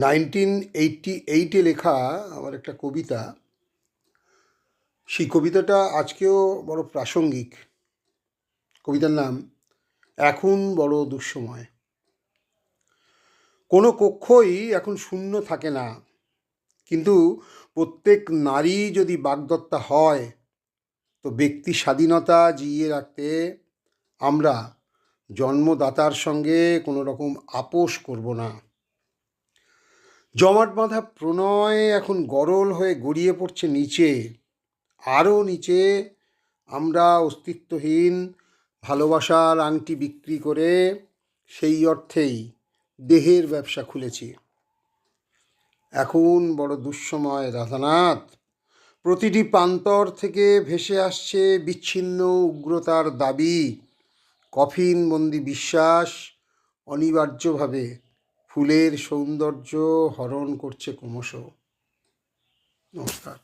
1988 লেখা আমার একটা কবিতা, সেই কবিতাটা আজকেও বড় প্রাসঙ্গিক। কবিতার নাম এখন বড় দুঃসময়। কোনো কক্ষই এখন শূন্য থাকে না, কিন্তু প্রত্যেক নারী যদি বাগদত্তা হয়, তো ব্যক্তি স্বাধীনতা জিইয়ে রাখতে আমরা জন্মদাতার সঙ্গে কোনো রকম আপোষ করব না। জমাট বাঁধা প্রণয় এখন গরল হয়ে গড়িয়ে পড়ছে নিচে, আরও নিচে। আমরা অস্তিত্বহীন ভালোবাসার আংটি বিক্রি করে সেই অর্থেই দেহের ব্যবসা খুলেছি। এখন বড় দুঃসময় রাধানাথ। প্রতিটি প্রান্তর থেকে ভেসে আসছে বিচ্ছিন্ন উগ্রতার দাবি, কফিনবন্দি বিশ্বাস অনিবার্যভাবে ফুলের সৌন্দর্য হরণ করছে ক্রমশ। নমস্কার।